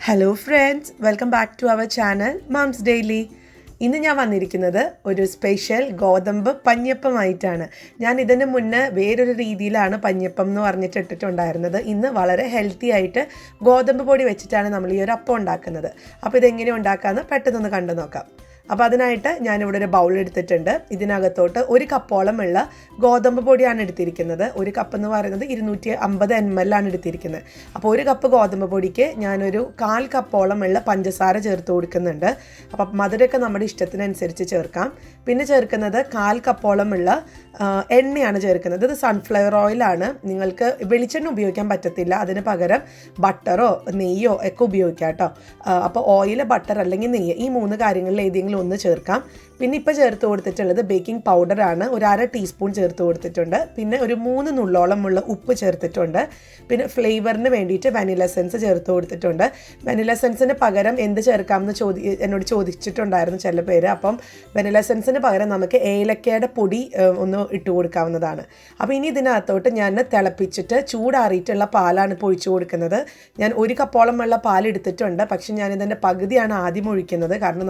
Hello friends, welcome back to our channel moms daily. ഇന്ന് ഞാൻ വന്നിരിക്കുന്നത് ഒരു സ്പെഷ്യൽ ഗോതമ്പ് പഞ്ഞപ്പമായിട്ടാണ്. ഞാൻ ഇതിന് മുന്നേ വേറൊരു രീതിയിലാണ് പഞ്ഞപ്പം എന്ന് പറഞ്ഞിട്ട് ഇട്ടിട്ടുണ്ടായിരുന്നത്. ഇന്ന് വളരെ ഹെൽത്തി ആയിട്ട് ഗോതമ്പ് പൊടി വെച്ചിട്ടാണ് നമ്മൾ ഈ ഒരു അപ്പം ഉണ്ടാക്കുന്നത്. അപ്പോൾ ഇതെങ്ങനെ ഉണ്ടാക്കാമെന്ന് പെട്ടെന്നൊന്ന് കണ്ടു നോക്കാം. അപ്പോൾ അതിനായിട്ട് ഞാനിവിടെ ഒരു ബൗൾ എടുത്തിട്ടുണ്ട്. ഇതിനകത്തോട്ട് 1 കപ്പോളം ഉള്ള ഗോതമ്പ് പൊടിയാണ് എടുത്തിരിക്കുന്നത്. 1 കപ്പ് എന്ന് പറയുന്നത് 250 ml ആണ് എടുത്തിരിക്കുന്നത്. അപ്പോൾ 1 കപ്പ് ഗോതമ്പ് പൊടിക്ക് ഞാനൊരു 1/4 കപ്പോളം ഉള്ള പഞ്ചസാര ചേർത്ത് കൊടുക്കുന്നുണ്ട്. അപ്പം മധുരമൊക്കെ നമ്മുടെ ഇഷ്ടത്തിനനുസരിച്ച് ചേർക്കാം. പിന്നെ ചേർക്കുന്നത് 1/4 കപ്പോളം ഉള്ള എണ്ണയാണ് ചേർക്കുന്നത്. ഇത് സൺഫ്ലവർ ഓയിലാണ്. നിങ്ങൾക്ക് വെളിച്ചെണ്ണ ഉപയോഗിക്കാൻ പറ്റത്തില്ല. അതിന് പകരം ബട്ടറോ നെയ്യോ ഒക്കെ ഉപയോഗിക്കാം കേട്ടോ. അപ്പോൾ ഓയിൽ, ബട്ടർ അല്ലെങ്കിൽ നെയ്യ്, ഈ 3 കാര്യങ്ങളിൽ ഏതെങ്കിലും ഒന്ന് ചേർക്കാം. പിന്നെ ഇപ്പോൾ ചേർത്ത് കൊടുത്തിട്ടുള്ളത് ബേക്കിംഗ് പൗഡറാണ്. ഒരു 1/2 ടീസ്പൂൺ ചേർത്ത് കൊടുത്തിട്ടുണ്ട്. പിന്നെ ഒരു 3 നുള്ളോളമുള്ള ഉപ്പ് ചേർത്തിട്ടുണ്ട്. പിന്നെ ഫ്ലേവറിന് വേണ്ടിയിട്ട് വാനില എസൻസ് ചേർത്ത് കൊടുത്തിട്ടുണ്ട്. വാനില എസൻസിന് പകരം എന്ത് ചേർക്കാമെന്ന് എന്നോട് ചോദിച്ചിട്ടുണ്ടായിരുന്നു ചില പേര്. അപ്പം വാനില എസൻസിന് പകരം നമുക്ക് ഏലക്കയുടെ പൊടി ഒന്ന് ഇട്ട് കൊടുക്കാവുന്നതാണ്. അപ്പോൾ ഇനി ഇതിനകത്തോട്ട് ഞാൻ തിളപ്പിച്ചിട്ട് ചൂടാറിയിട്ടുള്ള പാലാണ് ഇപ്പോൾ ഒഴിച്ചു കൊടുക്കുന്നത്. ഞാൻ 1 കപ്പോളം ഉള്ള പാൽ എടുത്തിട്ടുണ്ട്. പക്ഷേ ഞാനിതിൻ്റെ പകുതിയാണ് ആദ്യം ഒഴിക്കുന്നത്. കാരണം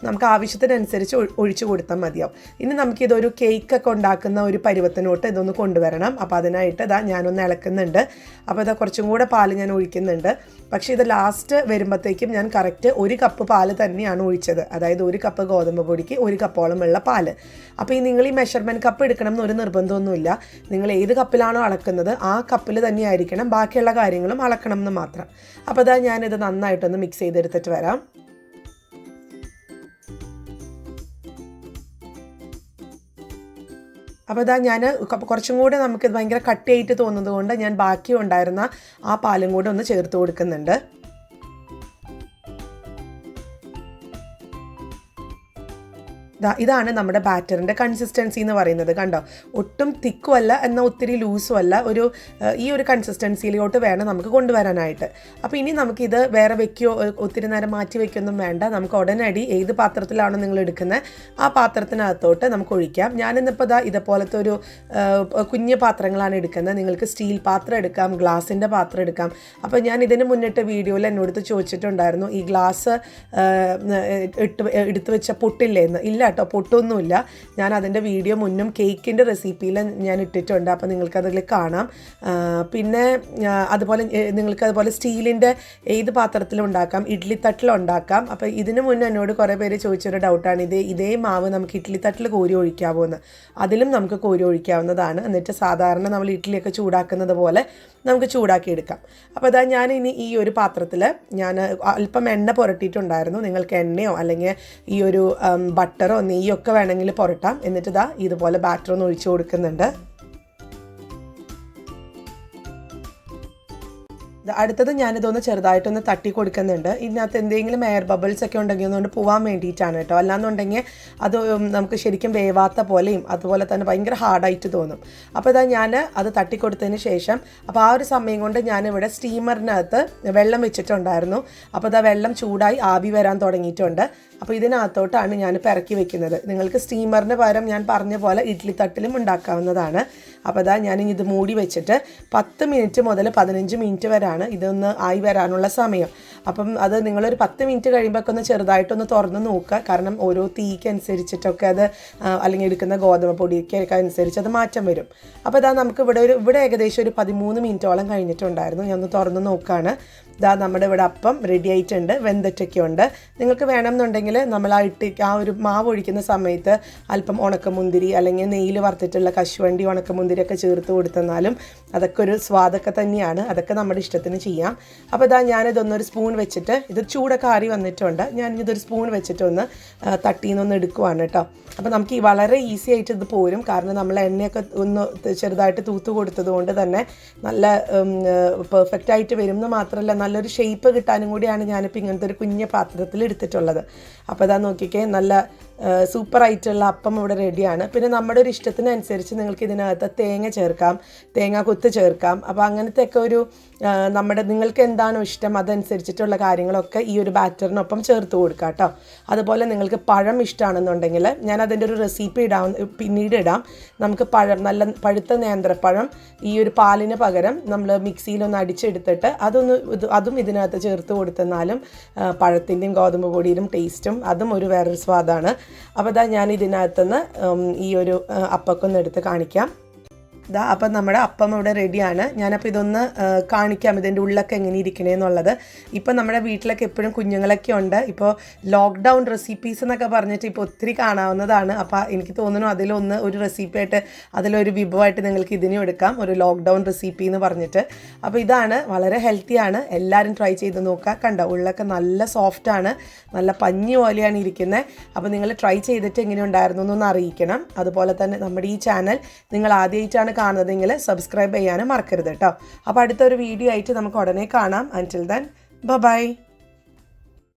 നമുക്ക് ആവശ്യത്തിനനുസരിച്ച് ഒഴിച്ചു കൊടുത്താൽ മതിയാവും. ഇനി നമുക്കിതൊരു കേക്കൊക്കെ ഉണ്ടാക്കുന്ന ഒരു പരുവത്തിനോട്ട് ഇതൊന്ന് കൊണ്ടുവരണം. അപ്പോൾ അതിനായിട്ട് ഞാനൊന്ന് ഇളക്കുന്നുണ്ട്. അപ്പോൾ കുറച്ചും കൂടെ പാൽ ഞാൻ ഒഴിക്കുന്നുണ്ട്. പക്ഷേ ഇത് ലാസ്റ്റ് വരുമ്പോഴത്തേക്കും ഞാൻ കറക്റ്റ് 1 കപ്പ് പാൽ തന്നെയാണ് ഒഴിച്ചത്. അതായത് 1 കപ്പ് ഗോതമ്പ് പൊടിക്ക് 1 കപ്പോളം ഉള്ള പാൽ. അപ്പോൾ നിങ്ങൾ ഈ മെഷർമെൻറ്റ് കപ്പ് എടുക്കണം എന്നൊരു നിർബന്ധമൊന്നുമില്ല. നിങ്ങൾ ഏത് കപ്പിലാണോ അളക്കുന്നത് ആ കപ്പിൽ തന്നെയായിരിക്കണം ബാക്കിയുള്ള കാര്യങ്ങളും അളക്കണം എന്ന് മാത്രം. അപ്പോൾ ഞാനിത് നന്നായിട്ടൊന്ന് മിക്സ് ചെയ്തെടുത്തിട്ട് വരാം. അപ്പോൾ ഞാൻ കുറച്ചും കൂടെ നമുക്കിത് ഭയങ്കര കട്ടിയായിട്ട് തോന്നുന്നത് കൊണ്ട് ഞാൻ ബാക്കി ഉണ്ടായിരുന്ന ആ പാലും കൂടെ ഒന്ന് ചേർത്ത് കൊടുക്കുന്നുണ്ട്. ഇതാണ് നമ്മുടെ ബാറ്ററിൻ്റെ കൺസിസ്റ്റൻസി എന്ന് പറയുന്നത്. കണ്ടോ, ഒട്ടും തിക്കും അല്ല എന്നാൽ ഒത്തിരി ലൂസും അല്ല. ഈ ഒരു കൺസിസ്റ്റൻസിയിലോട്ട് വേണം നമുക്ക് കൊണ്ടുവരാനായിട്ട്. അപ്പോൾ ഇനി നമുക്കിത് വേറെ വെക്കുകയോ ഒത്തിരി നേരം മാറ്റി വയ്ക്കൊന്നും വേണ്ട. നമുക്ക് ഉടനടി ഏത് പാത്രത്തിലാണോ നിങ്ങൾ എടുക്കുന്നത് ആ പാത്രത്തിനകത്തോട്ട് നമുക്ക് ഒഴിക്കാം. ഞാനിന്നിപ്പോൾ ഇതുപോലത്തെ ഒരു കുഞ്ഞു പാത്രങ്ങളാണ് എടുക്കുന്നത്. നിങ്ങൾക്ക് സ്റ്റീൽ പാത്രം എടുക്കാം, ഗ്ലാസിൻ്റെ പാത്രം എടുക്കാം. അപ്പോൾ ഞാൻ ഇതിന് മുന്നിട്ട് വീഡിയോയിൽ എന്നോട് ചോദിച്ചിട്ടുണ്ടായിരുന്നു, ഈ ഗ്ലാസ് എടുത്ത് വെച്ച പൊട്ടില്ലേ എന്ന്. ഇല്ല കേട്ടോ, പൊട്ടൊന്നുമില്ല. ഞാൻ അതിൻ്റെ വീഡിയോ മുന്നും കേക്കിൻ്റെ റെസിപ്പിയിൽ ഞാൻ ഇട്ടിട്ടുണ്ട്. അപ്പോൾ നിങ്ങൾക്കതിൽ കാണാം. പിന്നെ അതുപോലെ സ്റ്റീലിൻ്റെ ഏത് പാത്രത്തിലും ഉണ്ടാക്കാം, ഇഡ്ഡലിത്തട്ടിലും ഉണ്ടാക്കാം. അപ്പോൾ ഇതിന് മുന്നേ എന്നോട് കുറേ പേര് ചോദിച്ചൊരു ഡൗട്ടാണ്, ഇതേ മാവ് നമുക്ക് ഇഡ്ഡലിത്തട്ടിൽ കോരി ഒഴിക്കാമോ എന്ന്. അതിലും നമുക്ക് കോരി ഒഴിക്കാവുന്നതാണ്. എന്നിട്ട് സാധാരണ നമ്മൾ ഇഡ്ഡലിയൊക്കെ ചൂടാക്കുന്നത് പോലെ നമുക്ക് ചൂടാക്കിയെടുക്കാം. അപ്പോൾ ഞാൻ ഇനി ഈ ഒരു പാത്രത്തിൽ ഞാൻ അല്പം എണ്ണ പുരട്ടിയിട്ടുണ്ടായിരുന്നു. നിങ്ങൾക്ക് എണ്ണയോ അല്ലെങ്കിൽ ഈ ഒരു ബട്ടറോ നെയ്യൊക്കെ വേണമെങ്കിൽ പുരട്ടാം. എന്നിട്ട് ഇതുപോലെ ബാറ്റർ ഒന്ന് ഒഴിച്ചു കൊടുക്കുന്നുണ്ട്. അടുത്തത് ഞാനിതൊന്ന് ചെറുതായിട്ടൊന്ന് തട്ടി കൊടുക്കുന്നുണ്ട്. ഇതിനകത്ത് എന്തെങ്കിലും എയർ ബബിൾസ് ഒക്കെ ഉണ്ടെങ്കിൽ ഒന്നുകൊണ്ട് പോകാൻ വേണ്ടിയിട്ടാണ് കേട്ടോ. അല്ലാന്നുണ്ടെങ്കിൽ അത് നമുക്ക് ശരിക്കും വേവാത്ത പോലെയും അതുപോലെ തന്നെ ഭയങ്കര ഹാർഡായിട്ട് തോന്നും. അപ്പോൾ ഞാൻ അത് തട്ടിക്കൊടുത്തതിന് ശേഷം അപ്പോൾ ആ ഒരു സമയം കൊണ്ട് ഞാനിവിടെ സ്റ്റീമറിനകത്ത് വെള്ളം വെച്ചിട്ടുണ്ടായിരുന്നു. അപ്പോൾ വെള്ളം ചൂടായി ആവി വരാൻ തുടങ്ങിയിട്ടുണ്ട്. അപ്പോൾ ഇതിനകത്തോട്ടാണ് ഞാൻ ഇറക്കി വെക്കുന്നത്. നിങ്ങൾക്ക് സ്റ്റീമറിന് പകരം ഞാൻ പറഞ്ഞ പോലെ ഇഡ്ഡലിത്തട്ടിലും ഉണ്ടാക്കാവുന്നതാണ്. അപ്പോൾ ഞാനിനി ഇത് മൂടി വെച്ചിട്ട് 10 മിനിറ്റ് മുതൽ 15 മിനിറ്റ് വരെയാണ് ഇതൊന്ന് ആയി വരാനുള്ള സമയം. അപ്പം അത് നിങ്ങളൊരു 10 മിനിറ്റ് കഴിയുമ്പോൾ ഒന്ന് ചെറുതായിട്ടൊന്ന് തുറന്ന് നോക്കുക. കാരണം ഓരോ തീക്കനുസരിച്ചിട്ടൊക്കെ അത് അല്ലെങ്കിൽ എടുക്കുന്ന ഗോതമ്പ് പൊടിയൊക്കെ അനുസരിച്ച് അത് മാറ്റം വരും. അപ്പോൾ നമുക്ക് ഇവിടെ ഏകദേശം ഒരു 13 മിനിറ്റോളം കഴിഞ്ഞിട്ടുണ്ടായിരുന്നു. ഞാൻ ഒന്ന് തുറന്ന് നോക്കുകയാണ്. നമ്മുടെ ഇവിടെ അപ്പം റെഡി ആയിട്ടുണ്ട്, വെന്തിട്ടൊക്കെ ഉണ്ട്. നിങ്ങൾക്ക് വേണമെന്നുണ്ടെങ്കിൽ നമ്മൾ ആ ഒരു മാവ് ഒഴിക്കുന്ന സമയത്ത് അല്പം ഉണക്കമുന്തിരി അല്ലെങ്കിൽ നെയ്യിൽ വറുത്തിട്ടുള്ള കശുവണ്ടി ഉണക്കമുന്തിരിയൊക്കെ ചേർത്ത് കൊടുത്തെന്നാലും അതൊക്കെ ഒരു സ്വാദൊക്കെ തന്നെയാണ്. അതൊക്കെ നമ്മുടെ ഇഷ്ടത്തിന് ചെയ്യാം. അപ്പോൾ ഞാനിതൊന്നൊരു സ്പൂൺ വെച്ചിട്ട്, ഇത് ചൂടൊക്കെ ആറി വന്നിട്ടുണ്ട്, ഞാനിതൊരു സ്പൂൺ വെച്ചിട്ടൊന്ന് തട്ടിന്നൊന്ന് എടുക്കുവാണ് കേട്ടോ. അപ്പോൾ നമുക്ക് വളരെ ഈസി ആയിട്ട് ഇത് പോരും. കാരണം നമ്മൾ എണ്ണയൊക്കെ ഒന്ന് ചെറുതായിട്ട് തൂത്ത് കൊടുത്തത് കൊണ്ട് തന്നെ നല്ല പെർഫെക്റ്റ് ആയിട്ട് വരും എന്ന് മാത്രമല്ല നല്ലൊരു ഷേപ്പ് കിട്ടാനും കൂടിയാണ് ഞാനിപ്പോൾ ഇങ്ങനത്തെ ഒരു കുഞ്ഞ പാത്രത്തിൽ എടുത്തിട്ടുള്ളത്. അപ്പോൾ നോക്കിക്കേ, നല്ല സൂപ്പറായിട്ടുള്ള അപ്പം ഇവിടെ റെഡിയാണ്. പിന്നെ നമ്മുടെ ഒരു ഇഷ്ടത്തിനനുസരിച്ച് നിങ്ങൾക്ക് ഇതിനകത്ത് തേങ്ങ ചേർക്കാം, തേങ്ങാക്കൊത്ത് ചേർക്കാം. അപ്പോൾ അങ്ങനത്തെയൊക്കെ ഒരു നിങ്ങൾക്ക് എന്താണോ ഇഷ്ടം അതനുസരിച്ചിട്ടുള്ള കാര്യങ്ങളൊക്കെ ഈ ഒരു ബാറ്ററിനൊപ്പം ചേർത്ത് കൊടുക്കാം കേട്ടോ. അതുപോലെ നിങ്ങൾക്ക് പഴം ഇഷ്ടമാണെന്നുണ്ടെങ്കിൽ ഞാൻ അതിൻ്റെ ഒരു റെസിപ്പി പിന്നീട് ഇടാം. നമുക്ക് നല്ല പഴുത്ത നേന്ത്രപ്പഴം ഈ ഒരു പാലിന് പകരം നമ്മൾ മിക്സിയിലൊന്ന് അടിച്ചെടുത്തിട്ട് അതും ഇതിനകത്ത് ചേർത്ത് കൊടുത്തെന്നാലും പഴത്തിൻ്റെയും ഗോതമ്പ് പൊടിയിലും ടേസ്റ്റും അതും ഒരു വേറൊരു സ്വാദാണ്. അപ്പോൾ ഞാൻ ഇതിനകത്തുനിന്ന് ഈ ഒരു അപ്പക്കൊന്ന് എടുത്ത് കാണിക്കാം. അപ്പം നമ്മുടെ അപ്പം ഇവിടെ റെഡിയാണ്. ഞാനപ്പോൾ ഇതൊന്ന് കാണിക്കാം ഇതിൻ്റെ ഉള്ളൊക്കെ എങ്ങനെ ഇരിക്കണേന്നുള്ളത്. ഇപ്പം നമ്മുടെ വീട്ടിലൊക്കെ എപ്പോഴും കുഞ്ഞുങ്ങളൊക്കെ ഉണ്ട്. ഇപ്പോൾ ലോക്ക്ഡൗൺ റെസിപ്പീസ് എന്നൊക്കെ പറഞ്ഞിട്ട് ഇപ്പോൾ ഒത്തിരി കാണാവുന്നതാണ്. അപ്പോൾ എനിക്ക് തോന്നുന്നു ഒരു റെസിപ്പിയായിട്ട് അതിലൊരു വിഭവമായിട്ട് നിങ്ങൾക്ക് ഇതിനും എടുക്കാം, ഒരു ലോക്ക്ഡൗൺ റെസിപ്പി എന്ന് പറഞ്ഞിട്ട്. അപ്പോൾ ഇതാണ്, വളരെ ഹെൽത്തിയാണ്, എല്ലാവരും ട്രൈ ചെയ്ത് നോക്കുക. കണ്ടോ, ഉള്ളൊക്കെ നല്ല സോഫ്റ്റാണ്, നല്ല പഞ്ഞി പോലെയാണ് ഇരിക്കുന്നത്. അപ്പോൾ നിങ്ങൾ ട്രൈ ചെയ്തിട്ട് എങ്ങനെ ഉണ്ടായിരുന്നു എന്നൊന്ന് അറിയിക്കണം. അതുപോലെ തന്നെ നമ്മുടെ ഈ ചാനൽ നിങ്ങൾ ആദ്യമായിട്ടാണ് കാണുന്നതെങ്കിൽ സബ്സ്ക്രൈബ് ചെയ്യാനും മറക്കരുത് കേട്ടോ. അപ്പോൾ അടുത്തൊരു വീഡിയോ ആയിട്ട് നമുക്ക് ഉടനെ കാണാം. അൻറ്റിൽ ദെൻ ബൈ.